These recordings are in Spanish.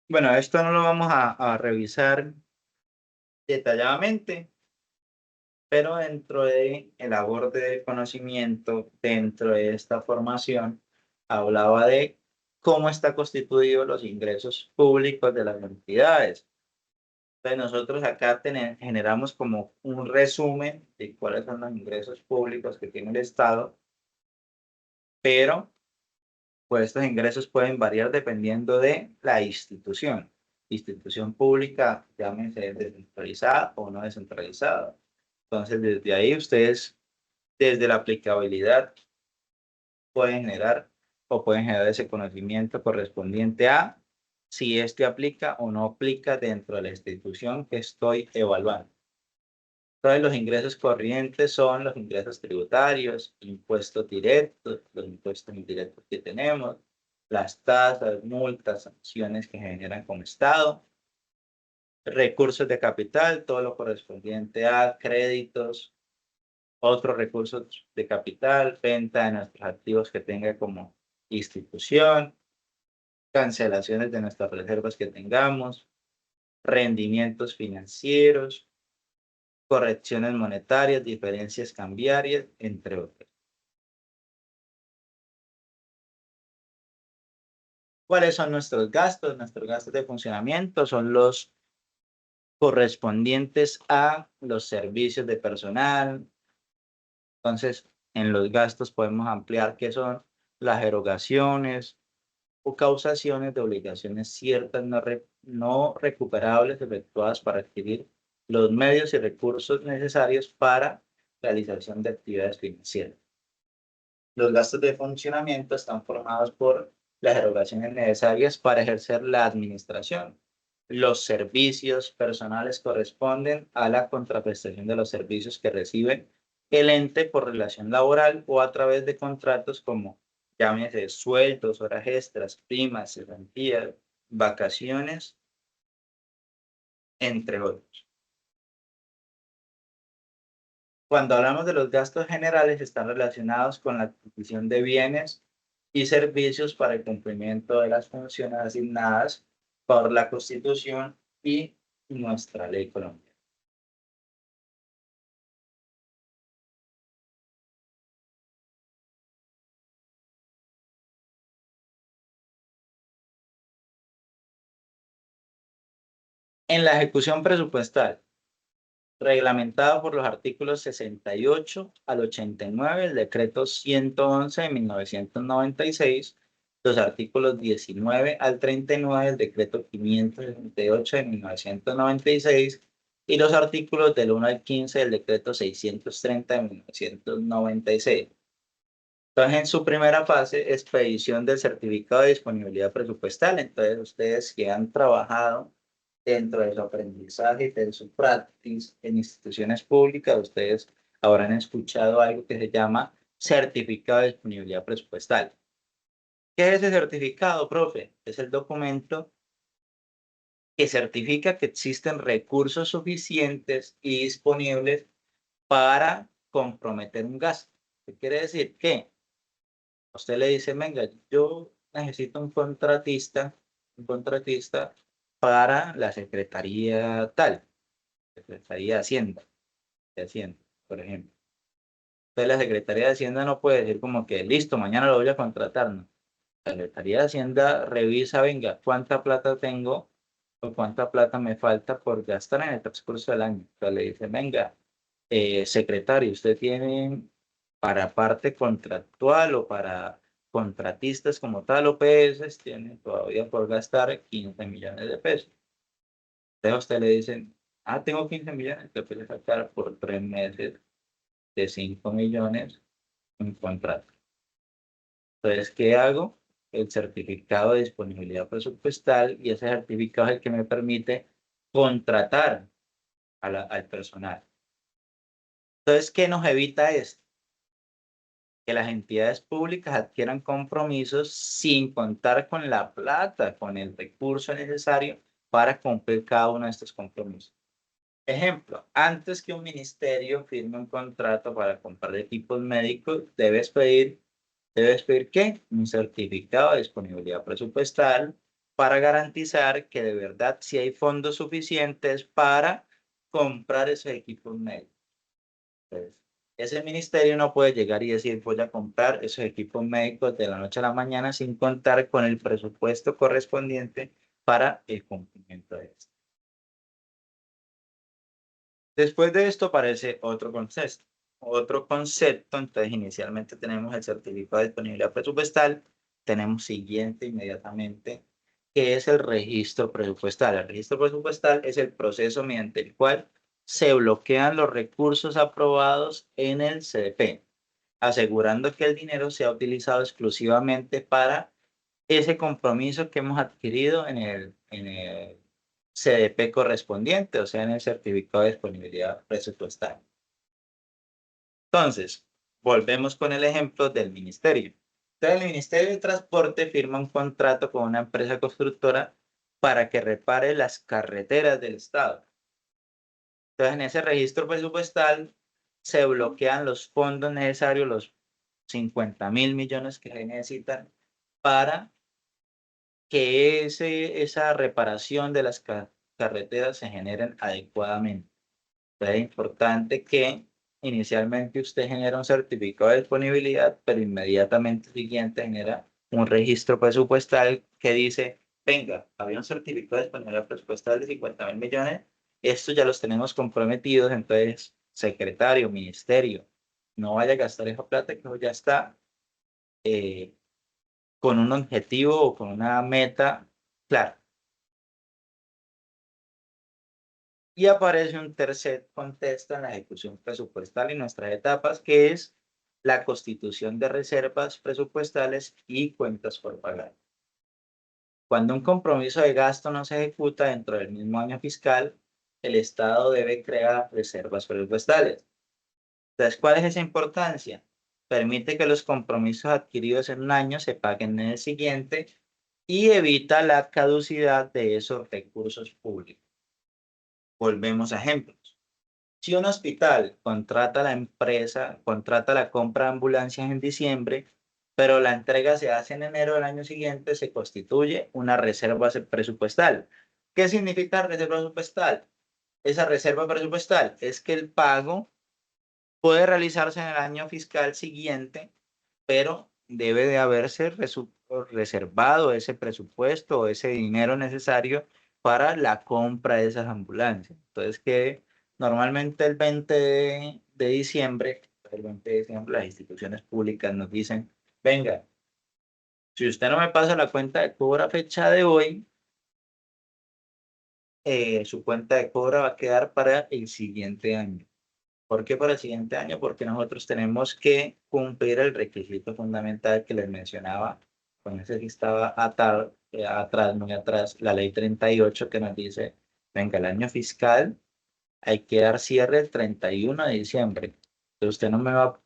Bueno, esto no lo vamos a revisar detalladamente, pero dentro de el aborde de conocimiento, dentro de esta formación, hablaba de cómo está constituidos los ingresos públicos de las entidades. Entonces, nosotros acá generamos como un resumen de cuáles son los ingresos públicos que tiene el Estado, pero pues estos ingresos pueden variar dependiendo de la institución. Institución pública, llámese descentralizada o no descentralizada. Entonces, desde ahí ustedes, desde la aplicabilidad, pueden generar o pueden generar ese conocimiento correspondiente a si este aplica o no aplica dentro de la institución que estoy evaluando. Entonces, los ingresos corrientes son los ingresos tributarios, impuestos directos, los impuestos indirectos que tenemos, las tasas, multas, sanciones que generan como Estado, recursos de capital, todo lo correspondiente a créditos, otros recursos de capital, venta de nuestros activos que tenga como institución, cancelaciones de nuestras reservas que tengamos, rendimientos financieros, correcciones monetarias, diferencias cambiarias, entre otros. ¿Cuáles son nuestros gastos? Nuestros gastos de funcionamiento son los correspondientes a los servicios de personal. Entonces, en los gastos podemos ampliar qué son las erogaciones o causaciones de obligaciones ciertas no recuperables efectuadas para adquirir los medios y recursos necesarios para realización de actividades financieras. Los gastos de funcionamiento están formados por las erogaciones necesarias para ejercer la administración. Los servicios personales corresponden a la contraprestación de los servicios que recibe el ente por relación laboral o a través de contratos como llámese sueldos, horas extras, primas, cesantías, vacaciones, entre otros. Cuando hablamos de los gastos generales, están relacionados con la adquisición de bienes y servicios para el cumplimiento de las funciones asignadas por la Constitución y nuestra ley colombiana. En la ejecución presupuestal, reglamentado por los artículos 68 al 89 del decreto 111 de 1996, los artículos 19 al 39 del decreto 568 de 1996 y los artículos del 1 al 15 del decreto 630 de 1996. Entonces, en su primera fase, expedición del certificado de disponibilidad presupuestal. Entonces, ustedes que han trabajado dentro de su aprendizaje y de su practice en instituciones públicas, ustedes habrán escuchado algo que se llama certificado de disponibilidad presupuestal. ¿Qué es ese certificado, profe? Es el documento que certifica que existen recursos suficientes y disponibles para comprometer un gasto. ¿Qué quiere decir? Que usted le dice, venga, yo necesito un contratista para la secretaría tal, secretaría de Hacienda, por ejemplo. Entonces la secretaría de Hacienda no puede decir como que, listo, mañana lo voy a contratar, no. La secretaría de Hacienda revisa, venga, cuánta plata tengo o cuánta plata me falta por gastar en el transcurso del año. Entonces le dice, venga, secretario, usted tiene para parte contractual o para contratistas como tal, OPS, tiene todavía por gastar 15 millones de pesos. Entonces a usted le dicen, ah, tengo 15 millones, te puede sacar por 3 meses de 5 millones un contrato. Entonces, ¿qué hago? El certificado de disponibilidad presupuestal y ese certificado es el que me permite contratar al personal. Entonces, ¿qué nos evita esto? Que las entidades públicas adquieran compromisos sin contar con la plata, con el recurso necesario para cumplir cada uno de estos compromisos. Ejemplo, antes que un ministerio firme un contrato para comprar equipos médicos, ¿qué? Un certificado de disponibilidad presupuestal para garantizar que de verdad sí hay fondos suficientes para comprar esos equipos médicos. Entonces, ese ministerio no puede llegar y decir, voy a comprar esos equipos médicos de la noche a la mañana sin contar con el presupuesto correspondiente para el cumplimiento de esto. Después de esto aparece otro concepto. Otro concepto, entonces inicialmente tenemos el certificado de disponibilidad presupuestal, tenemos siguiente inmediatamente, que es el registro presupuestal. El registro presupuestal es el proceso mediante el cual se bloquean los recursos aprobados en el CDP, asegurando que el dinero sea utilizado exclusivamente para ese compromiso que hemos adquirido en el CDP correspondiente, o sea, en el certificado de disponibilidad presupuestal. Entonces, volvemos con el ejemplo del ministerio. Entonces, el Ministerio de Transporte firma un contrato con una empresa constructora para que repare las carreteras del estado. Entonces, en ese registro presupuestal se bloquean los fondos necesarios, los 50.000 millones que se necesitan para que esa reparación de las carreteras se generen adecuadamente. Entonces, es importante que inicialmente usted genera un certificado de disponibilidad, pero inmediatamente siguiente genera un registro presupuestal que dice, venga, había un certificado de disponibilidad presupuestal de 50.000 millones, estos ya los tenemos comprometidos, entonces, secretario, ministerio, no vaya a gastar esa plata que ya está eh, con un objetivo o con una meta clara. Y aparece un tercer contexto en la ejecución presupuestal y nuestras etapas, que es la constitución de reservas presupuestales y cuentas por pagar. Cuando un compromiso de gasto no se ejecuta dentro del mismo año fiscal, el Estado debe crear reservas presupuestales. Entonces, ¿cuál es esa importancia? Permite que los compromisos adquiridos en un año se paguen en el siguiente y evita la caducidad de esos recursos públicos. Volvemos a ejemplos. Si un hospital contrata la compra de ambulancias en diciembre, pero la entrega se hace en enero del año siguiente, se constituye una reserva presupuestal. ¿Qué significa reserva presupuestal? Esa reserva presupuestal es que el pago puede realizarse en el año fiscal siguiente, pero debe de haberse reservado ese presupuesto o ese dinero necesario para la compra de esas ambulancias. Entonces, que normalmente el 20 de diciembre, las instituciones públicas nos dicen, venga, si usted no me pasa la cuenta de cobro a fecha de hoy, su cuenta de cobro va a quedar para el siguiente año. ¿Por qué para el siguiente año? Porque nosotros tenemos que cumplir el requisito fundamental que les mencionaba, con ese que estaba atrás, muy atrás, la ley 38 que nos dice, venga, el año fiscal hay que dar cierre el 31 de diciembre. Entonces usted no me va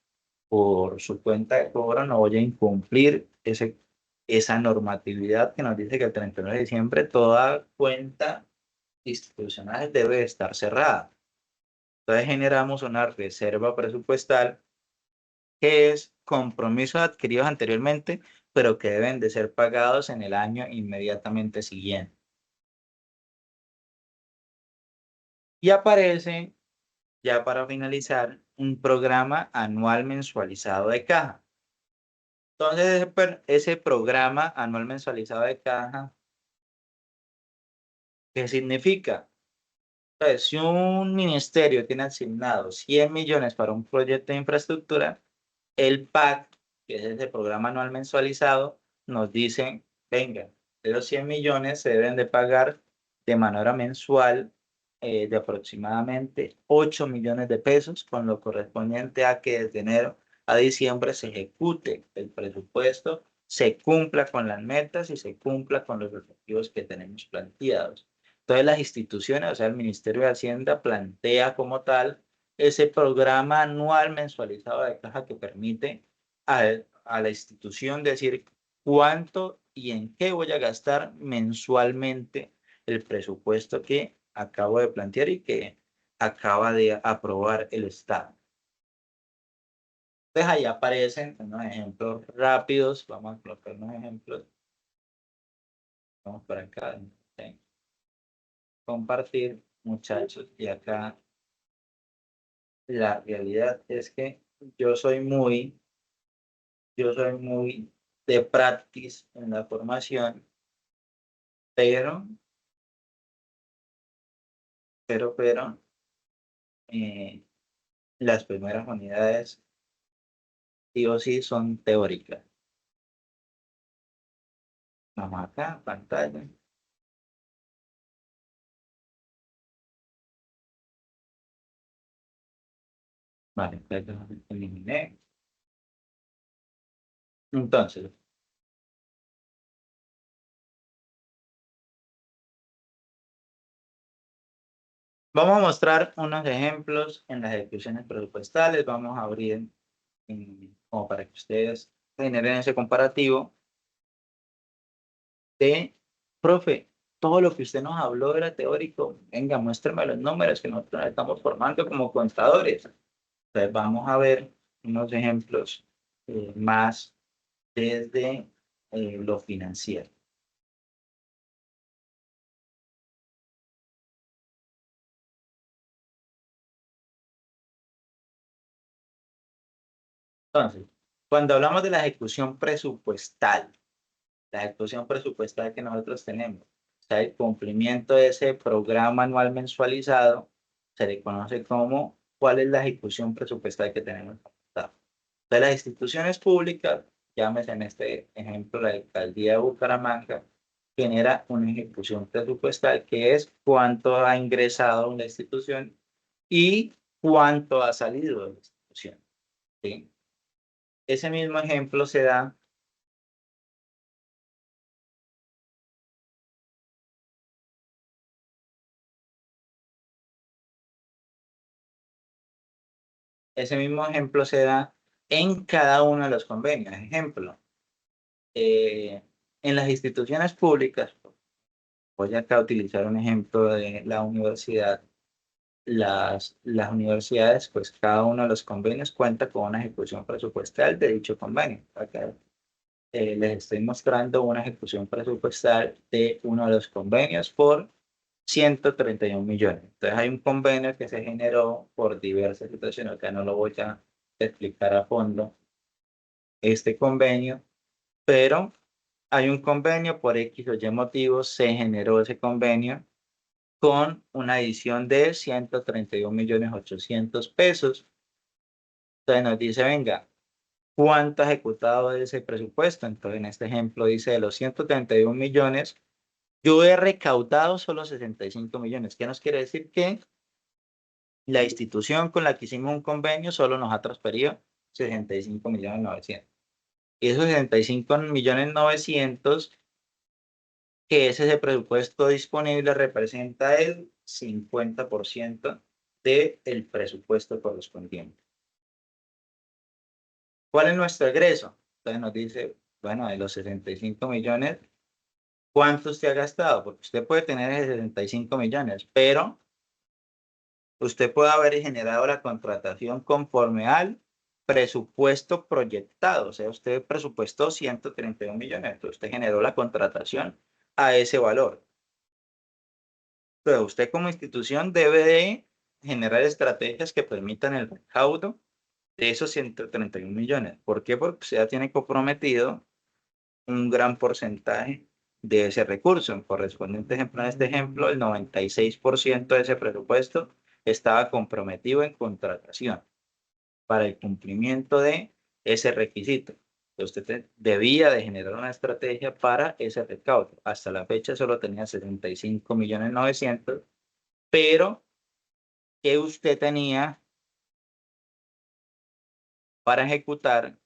por su cuenta de cobro, no voy a incumplir esa normatividad que nos dice que el 31 de diciembre toda cuenta institucional debe estar cerrada. Entonces generamos una reserva presupuestal que es compromisos adquiridos anteriormente, pero que deben de ser pagados en el año inmediatamente siguiente. Y aparece, ya para finalizar, un programa anual mensualizado de caja. Entonces, ese programa anual mensualizado de caja, ¿qué significa? Entonces, si un ministerio tiene asignado 100 millones para un proyecto de infraestructura, el PAC, que es ese programa anual mensualizado, nos dice, venga, de los 100 millones se deben de pagar de manera mensual de aproximadamente 8 millones de pesos, con lo correspondiente a que desde enero a diciembre se ejecute el presupuesto, se cumpla con las metas y se cumpla con los objetivos que tenemos planteados. Entonces las instituciones, o sea, el Ministerio de Hacienda plantea como tal ese programa anual mensualizado de caja que permite a la institución decir cuánto y en qué voy a gastar mensualmente el presupuesto que acabo de plantear y que acaba de aprobar el Estado. Entonces ahí aparecen unos ejemplos rápidos, vamos a colocar unos ejemplos. Vamos por acá. ¿Sí? Compartir, muchachos. Y acá la realidad es que yo soy muy, yo soy muy de practice en la formación, pero, pero, eh, las primeras unidades sí o sí son teóricas. Vamos acá, pantalla. Vale, entonces eliminé. Entonces, vamos a mostrar unos ejemplos en las ejecuciones presupuestales. Vamos a abrir como para que ustedes generen ese comparativo de, profe, todo lo que usted nos habló era teórico. Venga, muéstrame los números que nosotros estamos formando como contadores. Entonces, vamos a ver unos ejemplos más desde lo financiero. Entonces, cuando hablamos de la ejecución presupuestal que nosotros tenemos, o sea, el cumplimiento de ese programa anual mensualizado, se le conoce como cuál es la ejecución presupuestal que tenemos. De las instituciones públicas, llámese en este ejemplo la alcaldía de Bucaramanga, genera una ejecución presupuestal que es cuánto ha ingresado una institución y cuánto ha salido de la institución. ¿Sí? Ese mismo ejemplo se da, ese mismo ejemplo se da en cada uno de los convenios. Ejemplo, eh, en las instituciones públicas, voy acá a utilizar un ejemplo de la universidad. Las universidades, pues cada uno de los convenios cuenta con una ejecución presupuestal de dicho convenio. Acá les estoy mostrando una ejecución presupuestal de uno de los convenios por 131 millones. Entonces hay un convenio que se generó por diversas situaciones, acá no lo voy a explicar a fondo este convenio, pero hay un convenio por X o Y motivos, se generó ese convenio con una edición de 131.800.000 pesos. Entonces nos dice, venga, ¿cuánto ha ejecutado de ese presupuesto? Entonces en este ejemplo dice, de los 131 millones, yo he recaudado solo 65 millones. ¿Qué nos quiere decir? Que la institución con la que hicimos un convenio solo nos ha transferido 65.900.000. Y esos 65.900.000, que es ese presupuesto disponible, representa el 50% del presupuesto correspondiente. ¿Cuál es nuestro egreso? Entonces nos dice, bueno, de los 65 millones, ¿cuánto usted ha gastado? Porque usted puede tener ese 65 millones, pero usted puede haber generado la contratación conforme al presupuesto proyectado. O sea, usted presupuestó 131 millones, entonces usted generó la contratación a ese valor. Entonces, usted como institución debe de generar estrategias que permitan el recaudo de esos 131 millones. ¿Por qué? Porque usted ya tiene comprometido un gran porcentaje de ese recurso. Correspondiente ejemplo, en este ejemplo, el 96% de ese presupuesto estaba comprometido en contratación para el cumplimiento de ese requisito. Usted debía de generar una estrategia para ese recaudo. Hasta la fecha solo tenía 65.900.000, pero que usted tenía para ejecutar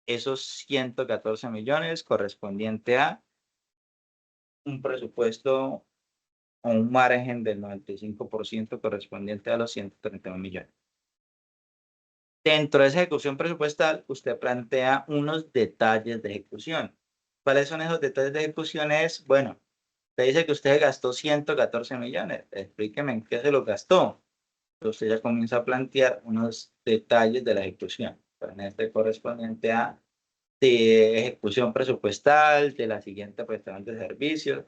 esos 114 millones correspondiente a un presupuesto o un margen del 95% correspondiente a los 131 millones. Dentro de esa ejecución presupuestal, usted plantea unos detalles de ejecución. ¿Cuáles son esos detalles de ejecución? Bueno, usted dice que usted gastó 114 millones. Explíqueme en qué se lo gastó. Entonces usted ya comienza a plantear unos detalles de la ejecución. En este correspondiente a de ejecución presupuestal, de la siguiente prestación de servicios.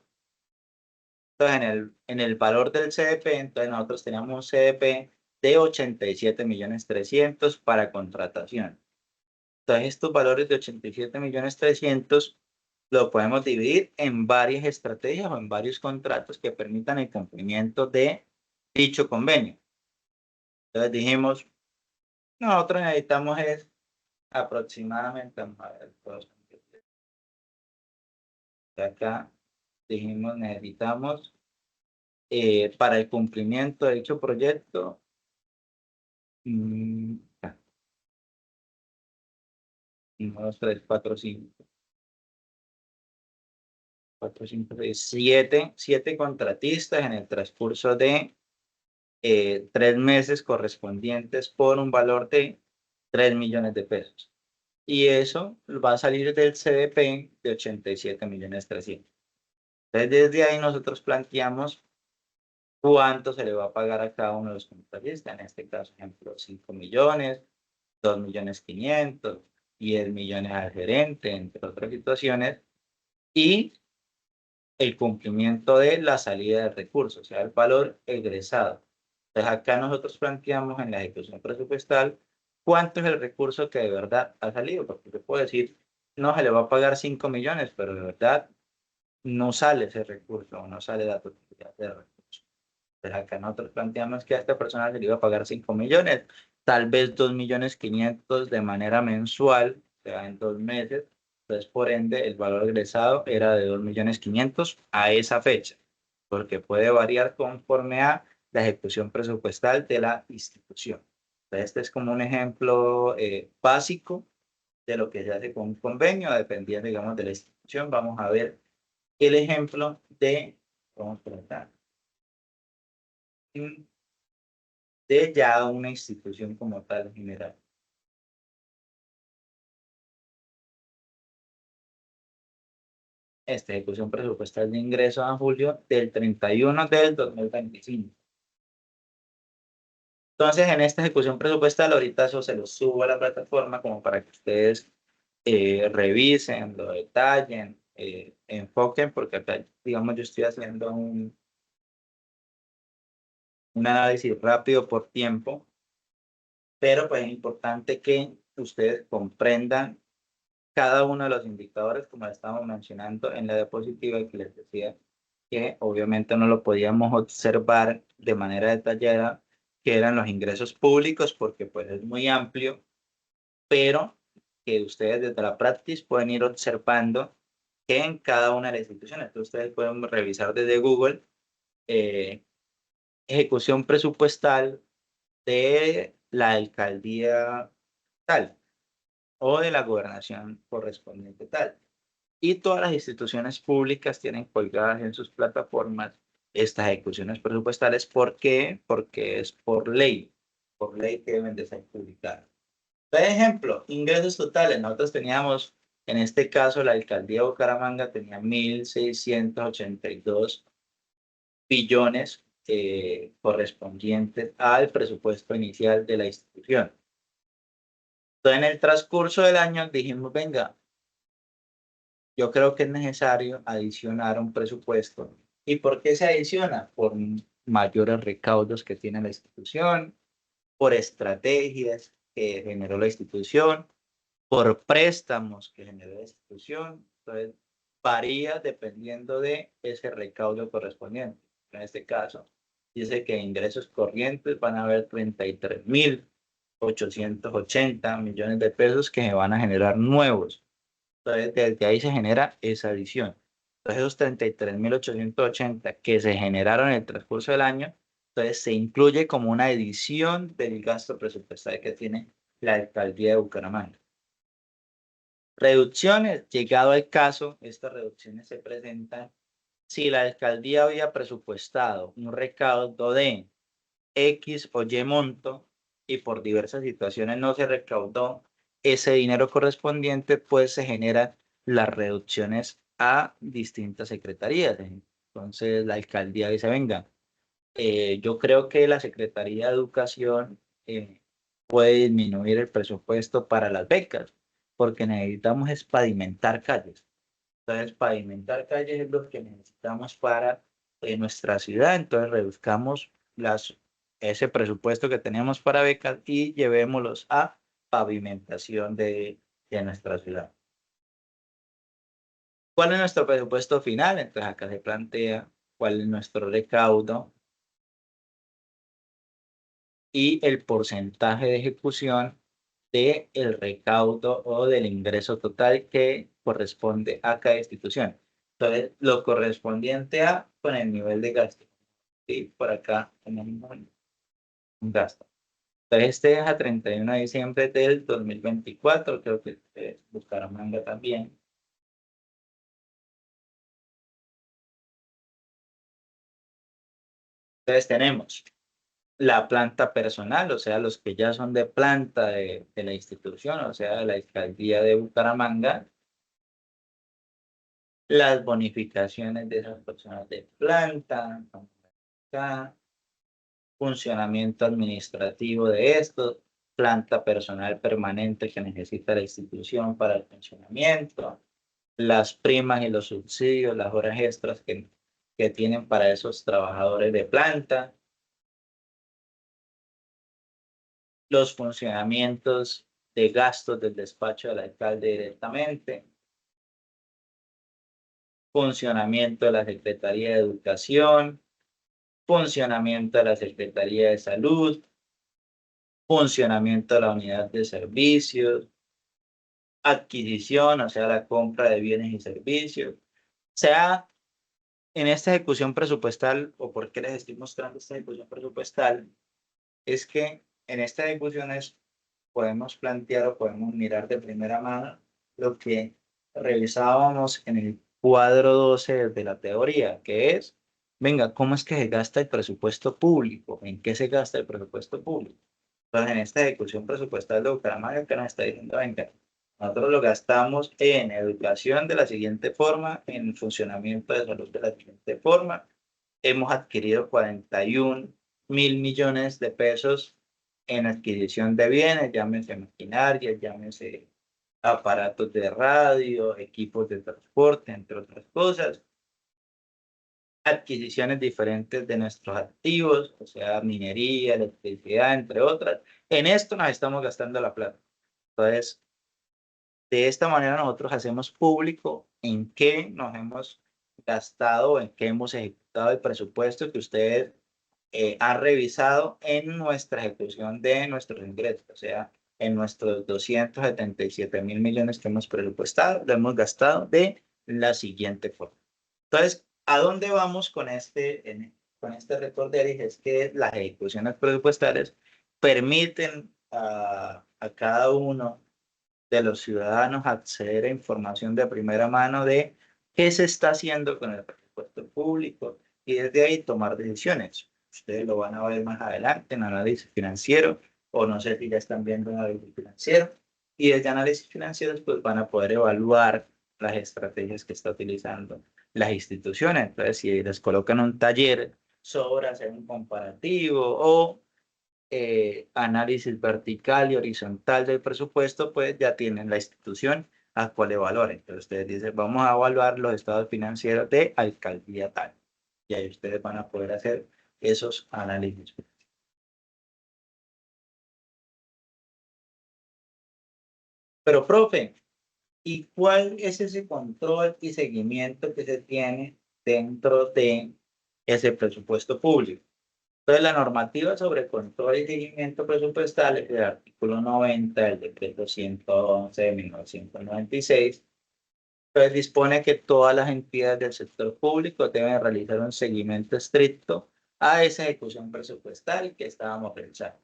Entonces, en el valor del CDP, entonces nosotros teníamos un CDP de 87.300.000 para contratación. Entonces, estos valores de 87.300.000 lo podemos dividir en varias estrategias o en varios contratos que permitan el cumplimiento de dicho convenio. Entonces dijimos, nosotros necesitamos es aproximadamente, vamos a ver, acá dijimos necesitamos para el cumplimiento de dicho proyecto, 1, 2, 3, 4, 5, 4, 5, 6, 7 contratistas en el transcurso de 3 meses correspondientes por un valor de 3 millones de pesos. Y eso va a salir del CDP de 87.300.000. Entonces, desde ahí nosotros planteamos cuánto se le va a pagar a cada uno de los contratistas. En este caso, ejemplo, 5 millones, 2.500.000, 10 millones al gerente, entre otras situaciones. Y el cumplimiento de la salida de recursos, o sea, el valor egresado. Entonces, acá nosotros planteamos en la ejecución presupuestal cuánto es el recurso que de verdad ha salido, porque yo puedo decir, no se le va a pagar 5 millones, pero de verdad no sale ese recurso o no sale la totalidad de recursos. Entonces, acá nosotros planteamos que a esta persona se le iba a pagar 5 millones, tal vez 2.500.000 de manera mensual, o sea, en 2 meses. Entonces, por ende, el valor egresado era de 2.500.000 a esa fecha, porque puede variar conforme a la ejecución presupuestal de la institución. Entonces, este es como un ejemplo básico de lo que se hace con un convenio, dependiendo, digamos, de la institución. Vamos a ver el ejemplo de, vamos a tratar, de ya una institución como tal en general. Esta ejecución presupuestal de ingresos a julio del 31 del 2025. Entonces, en esta ejecución presupuestal, ahorita eso se lo subo a la plataforma como para que ustedes revisen, lo detallen, enfoquen, porque acá, digamos, yo estoy haciendo un análisis rápido por tiempo, pero pues es importante que ustedes comprendan cada uno de los indicadores, como estamos mencionando en la diapositiva que les decía, que obviamente no lo podíamos observar de manera detallada, que eran los ingresos públicos, porque pues es muy amplio, pero que ustedes desde la práctica pueden ir observando que en cada una de las instituciones, entonces ustedes pueden revisar desde Google eh, ejecución presupuestal de la alcaldía tal o de la gobernación correspondiente tal. Y todas las instituciones públicas tienen colgadas en sus plataformas estas ejecuciones presupuestales. ¿Por qué? Porque es por ley que deben de ser publicadas. Por ejemplo, ingresos totales. Nosotros teníamos, en este caso, la alcaldía de Bucaramanga tenía 1.682 billones correspondientes al presupuesto inicial de la institución. Entonces, en el transcurso del año dijimos, venga, yo creo que es necesario adicionar un presupuesto. ¿Y por qué se adiciona? Por mayores recaudos que tiene la institución, por estrategias que generó la institución, por préstamos que generó la institución. Entonces, varía dependiendo de ese recaudo correspondiente. En este caso, dice que ingresos corrientes van a haber 33.880 millones de pesos que se van a generar nuevos. Entonces, desde ahí se genera esa adición. Entonces, esos 33.880 que se generaron en el transcurso del año, entonces se incluye como una edición del gasto presupuestal que tiene la alcaldía de Bucaramanga. Reducciones, llegado al caso, estas reducciones se presentan si la alcaldía había presupuestado un recaudo de X o Y monto y por diversas situaciones no se recaudó ese dinero correspondiente, pues se generan las reducciones a distintas secretarías. Entonces la alcaldía dice, venga, yo creo que la Secretaría de Educación puede disminuir el presupuesto para las becas. porque necesitamos es pavimentar calles. Entonces, pavimentar calles es lo que necesitamos para nuestra ciudad. Entonces, reduzcamos ese presupuesto que teníamos para becas y llevémoslos a pavimentación de nuestra ciudad. ¿Cuál es nuestro presupuesto final? Entonces, acá se plantea cuál es nuestro recaudo y el porcentaje de ejecución del recaudo o del ingreso total que corresponde a cada institución. Entonces, lo correspondiente a con el nivel de gasto. Y por acá tenemos un gasto. Entonces, este es a 31 de diciembre del 2024. Creo que Bucaramanga también. Entonces, tenemos la planta personal, o sea, los que ya son de planta de la institución, o sea, de la alcaldía de Bucaramanga, las bonificaciones de esas personas de planta, acá, funcionamiento administrativo de esto, planta personal permanente que necesita la institución para el funcionamiento, las primas y los subsidios, las horas extras que tienen para esos trabajadores de planta, los funcionamientos de gastos del despacho del alcalde directamente, funcionamiento de la Secretaría de Educación, funcionamiento de la Secretaría de Salud, funcionamiento de la unidad de servicios, adquisición, o sea, la compra de bienes y servicios. O sea, en esta ejecución presupuestal, o por qué les estoy mostrando esta ejecución presupuestal, es que en esta ejecución podemos plantear o podemos mirar de primera mano lo que revisábamos en el cuadro 12 de la teoría, que es, venga, ¿cómo es que se gasta el presupuesto público? ¿En qué se gasta el presupuesto público? Entonces, en esta ejecución presupuestal de Bucaramanga, que nos está diciendo, venga, nosotros lo gastamos en educación de la siguiente forma, en funcionamiento de salud de la siguiente forma. Hemos adquirido 41.000 millones de pesos en adquisición de bienes, llámese maquinaria, llámese aparatos de radio, equipos de transporte, entre otras cosas. Adquisiciones diferentes de nuestros activos, o sea, minería, electricidad, entre otras. En esto nos estamos gastando la plata. Entonces, de esta manera nosotros hacemos público en qué nos hemos gastado, en qué hemos ejecutado el presupuesto que ustedes han revisado en nuestra ejecución de nuestros ingresos, o sea, en nuestros 277.000 millones que hemos presupuestado, lo hemos gastado de la siguiente forma. Entonces, ¿a dónde vamos con este recorder? Es que las ejecuciones presupuestales permiten a cada uno de los ciudadanos acceder a información de primera mano de qué se está haciendo con el presupuesto público y desde ahí tomar decisiones. Ustedes lo van a ver más adelante en análisis financiero, o no sé si ya están viendo análisis financiero, y desde análisis financieros pues van a poder evaluar las estrategias que está utilizando las instituciones. Entonces, si les colocan un taller sobre hacer un comparativo o análisis vertical y horizontal del presupuesto, pues ya tienen la institución a cual evaluar. Entonces ustedes dicen, vamos a evaluar los estados financieros de alcaldía tal. Y ahí ustedes van a poder hacer esos análisis. Pero, profe, ¿y cuál es ese control y seguimiento que se tiene dentro de ese presupuesto público? Entonces, la normativa sobre control y seguimiento presupuestal es el artículo 90 del decreto 111 de 1996. Entonces, dispone que todas las entidades del sector público deben realizar un seguimiento estricto a esa ejecución presupuestal que estábamos realizando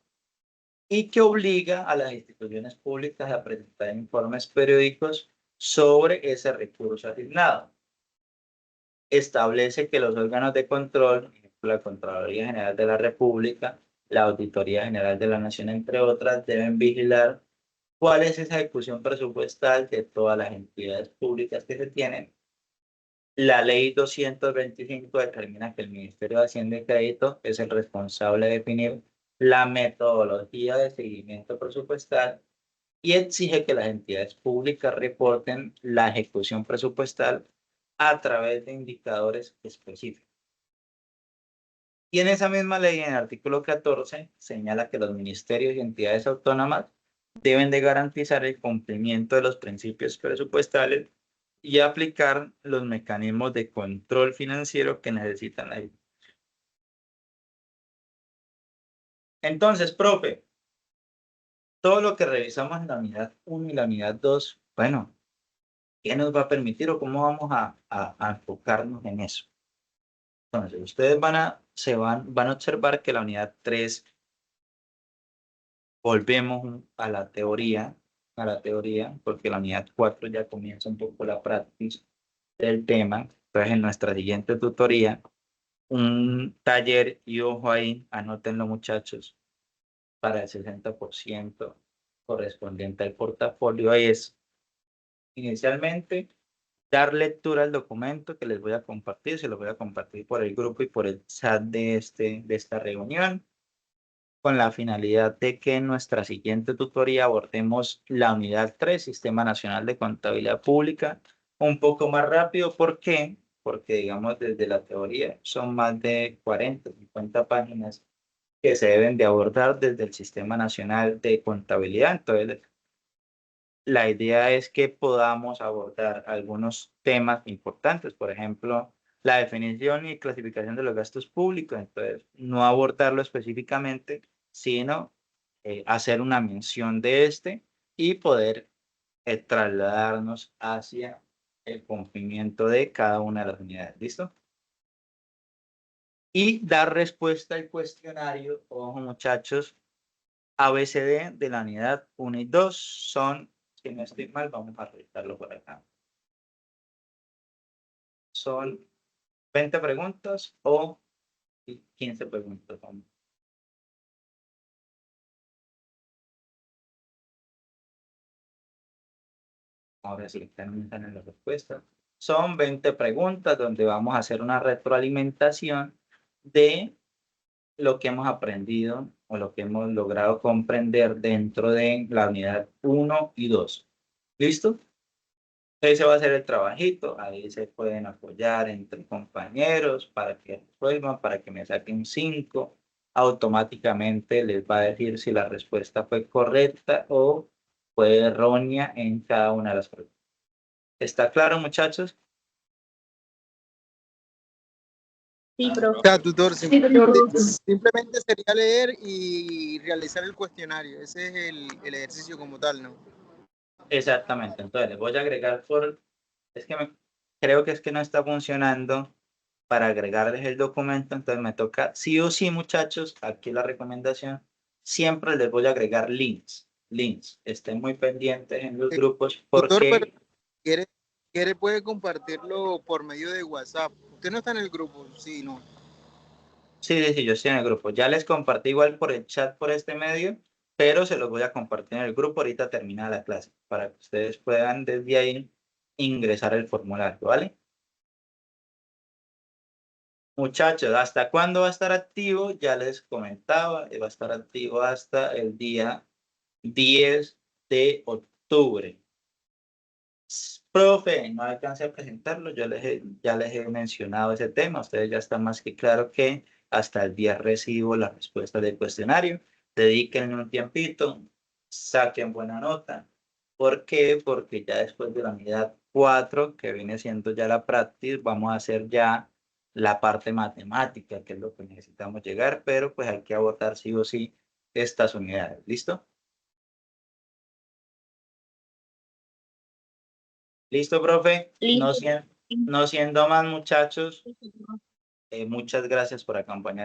y que obliga a las instituciones públicas a presentar informes periódicos sobre ese recurso asignado. Establece que los órganos de control, la Contraloría General de la República, la Auditoría General de la Nación, entre otras, deben vigilar cuál es esa ejecución presupuestal de todas las entidades públicas que se tienen. La ley 225 determina que el Ministerio de Hacienda y Crédito es el responsable de definir la metodología de seguimiento presupuestal y exige que las entidades públicas reporten la ejecución presupuestal a través de indicadores específicos. Y en esa misma ley, en el artículo 14, señala que los ministerios y entidades autónomas deben de garantizar el cumplimiento de los principios presupuestales y aplicar los mecanismos de control financiero que necesitan la. Entonces, profe, todo lo que revisamos en la unidad 1 y la unidad 2, bueno, ¿qué nos va a permitir o cómo vamos a enfocarnos en eso? Entonces, ustedes van a observar que la unidad 3 volvemos a la teoría, porque la unidad 4 ya comienza un poco la práctica del tema. Entonces, en nuestra siguiente tutoría, un taller, y ojo ahí, anótenlo muchachos, para el 60% correspondiente al portafolio es inicialmente dar lectura al documento que les voy a compartir, se los voy a compartir por el grupo y por el chat de esta reunión, con la finalidad de que en nuestra siguiente tutoría abordemos la unidad 3, Sistema Nacional de Contabilidad Pública, un poco más rápido. ¿Por qué? Porque, digamos, desde la teoría son más de 40, 50 páginas que se deben de abordar desde el Sistema Nacional de Contabilidad. Entonces, la idea es que podamos abordar algunos temas importantes, por ejemplo, la definición y clasificación de los gastos públicos. Entonces, no abordarlo específicamente, sino hacer una mención de este y poder trasladarnos hacia el cumplimiento de cada una de las unidades. ¿Listo? Y dar respuesta al cuestionario. Ojo, muchachos, ABCD de la unidad 1 y 2 son, si no estoy mal, vamos a revisarlo por acá. Son 20 preguntas o 15 preguntas. Ahora sí, están en la respuesta. Son 20 preguntas donde vamos a hacer una retroalimentación de lo que hemos aprendido o lo que hemos logrado comprender dentro de la unidad 1 y 2. ¿Listo? Ese va a ser el trabajito, ahí se pueden apoyar entre compañeros para que resuelvan, para que me saquen 5. Automáticamente les va a decir si la respuesta fue correcta o fue errónea en cada una de las preguntas. ¿Está claro, muchachos? Sí, profe. Ya, tutor, simplemente sería leer y realizar el cuestionario. Ese es el ejercicio como tal, ¿no? Exactamente. Entonces les voy a agregar es que creo que es que no está funcionando para agregarles el documento, entonces me toca sí o sí, muchachos, aquí la recomendación, siempre les voy a agregar links. Estén muy pendientes en los grupos Tutor, pero porque quiere puede compartirlo por medio de WhatsApp. Usted no está en el grupo, sí, no. sí, yo estoy en el grupo. Ya les compartí igual por el chat por este medio, pero se los voy a compartir en el grupo ahorita termina la clase para que ustedes puedan desde ahí ingresar el formulario, ¿vale? Muchachos, ¿hasta cuándo va a estar activo? Ya les comentaba, va a estar activo hasta el día 10 de octubre. Profe, no alcancé a presentarlo, ya les he mencionado ese tema, ustedes ya están más que claro que hasta el día recibo la respuesta del cuestionario, dedíquenle un tiempito, saquen buena nota. ¿Por qué? Porque ya después de la unidad 4, que viene siendo ya la práctica, vamos a hacer ya la parte matemática, que es lo que necesitamos llegar, pero pues hay que abordar sí o sí estas unidades. ¿Listo? ¿Listo, profe? Listo. No siendo más, muchachos, muchas gracias por acompañarme.